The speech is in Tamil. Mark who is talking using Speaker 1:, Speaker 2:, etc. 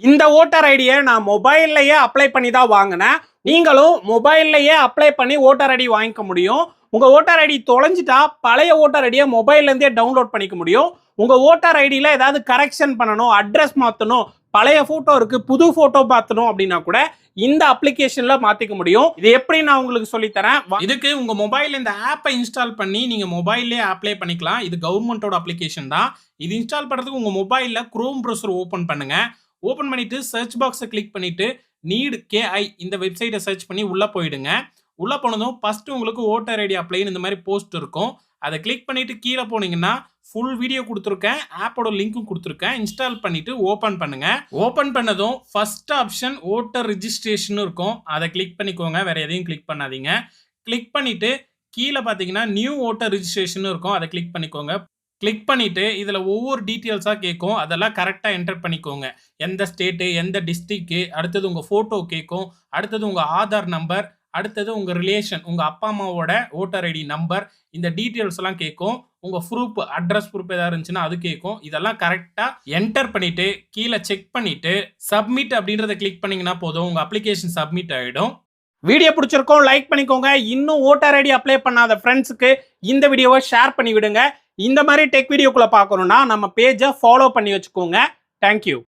Speaker 1: இந்த ஓட்டர் ஐடியை நான் மொபைல்லையே அப்ளை பண்ணி தான் வாங்கினேன். நீங்களும் மொபைல்லையே அப்ளை பண்ணி ஓட்டர் ஐடி வாங்கிக்க முடியும். உங்க ஓட்டர் ஐடி தொலைஞ்சிட்டா பழைய ஓட்டர் ஐடியை மொபைல்ல இருந்தே டவுன்லோட் பண்ணிக்க முடியும். உங்க ஓட்டர் ஐடியில ஏதாவது கரெக்ஷன் பண்ணணும், அட்ரஸ் மாத்தணும், பழைய போட்டோ இருக்கு, புது போட்டோ மாத்தணும் அப்படின்னா கூட இந்த அப்ளிகேஷன்ல மாத்திக்க முடியும். இது எப்படி நான் உங்களுக்கு சொல்லி தரேன். இதுக்கு உங்க மொபைல்ல இந்த ஆப்பை இன்ஸ்டால் பண்ணி நீங்க மொபைல்லே அப்ளை பண்ணிக்கலாம். இது கவர்மெண்டோட அப்ளிகேஷன் தான். இது இன்ஸ்டால் பண்றதுக்கு உங்க மொபைல்ல குரோம் ப்ரௌசர் ஓபன் பண்ணுங்க. ஓபன் பண்ணிட்டு சர்ச் பாக்ஸை கிளிக் பண்ணிட்டு நீட் கேஐ இந்த வெப்சைட்டை சர்ச் பண்ணி உள்ள போயிடுங்க. உள்ள போனதும் ஃபர்ஸ்ட் உங்களுக்கு ஓட்டர் ஐடி அப்ளைன்னு இந்த மாதிரி போஸ்ட் இருக்கும். அதை கிளிக் பண்ணிட்டு கீழே போனீங்கன்னா ஃபுல் வீடியோ கொடுத்துருக்கேன், ஆப்போட லிங்க்கும் கொடுத்துருக்கேன். இன்ஸ்டால் பண்ணிட்டு ஓபன் பண்ணுங்க. ஓபன் பண்ணதும் ஃபர்ஸ்ட் ஆப்ஷன் ஓட்டர் ரிஜிஸ்ட்ரேஷன் இருக்கும். அதை கிளிக் பண்ணிக்கோங்க, வேற எதையும் கிளிக் பண்ணாதீங்க. கிளிக் பண்ணிட்டு கீழே பார்த்தீங்கன்னா நியூ ஓட்டர் ரிஜிஸ்ட்ரேஷன் இருக்கும். அதை கிளிக் பண்ணிக்கோங்க. கிளிக் பண்ணிட்டு இதில் ஒவ்வொரு டீட்டெயில்ஸாக கேட்கும், அதெல்லாம் கரெக்டாக என்டர் பண்ணிக்கோங்க. எந்த ஸ்டேட்டு, எந்த டிஸ்ட்ரிக்ட், அடுத்தது உங்கள் ஃபோட்டோ கேட்கும், அடுத்தது உங்கள் ஆதார் நம்பர், அடுத்தது உங்கள் ரிலேஷன், உங்கள் அப்பா அம்மாவோட ஓட்டர் ஐடி நம்பர், இந்த டீட்டெயில்ஸ் எல்லாம் கேட்கும். உங்கள் ப்ரூஃப், அட்ரஸ் ப்ரூஃப் ஏதாவது இருந்துச்சுன்னா அது கேட்கும். இதெல்லாம் கரெக்டாக என்டர் பண்ணிட்டு கீழே செக் பண்ணிட்டு சப்மிட் அப்படின்றத கிளிக் பண்ணீங்கன்னா போதும், உங்கள் அப்ளிகேஷன் சப்மிட் ஆகிடும். வீடியோ பிடிச்சிருக்கோம், லைக் பண்ணிக்கோங்க. இன்னும் ஓட்டர் ஐடி அப்ளை பண்ணாத ஃப்ரெண்ட்ஸுக்கு இந்த வீடியோவை ஷேர் பண்ணி விடுங்க. இந்த மாதிரி டெக் வீடியோக்குள்ள பார்க்கணும்னா நம்ம பேஜை ஃபாலோ பண்ணி வச்சுக்கோங்க. தேங்க்யூ.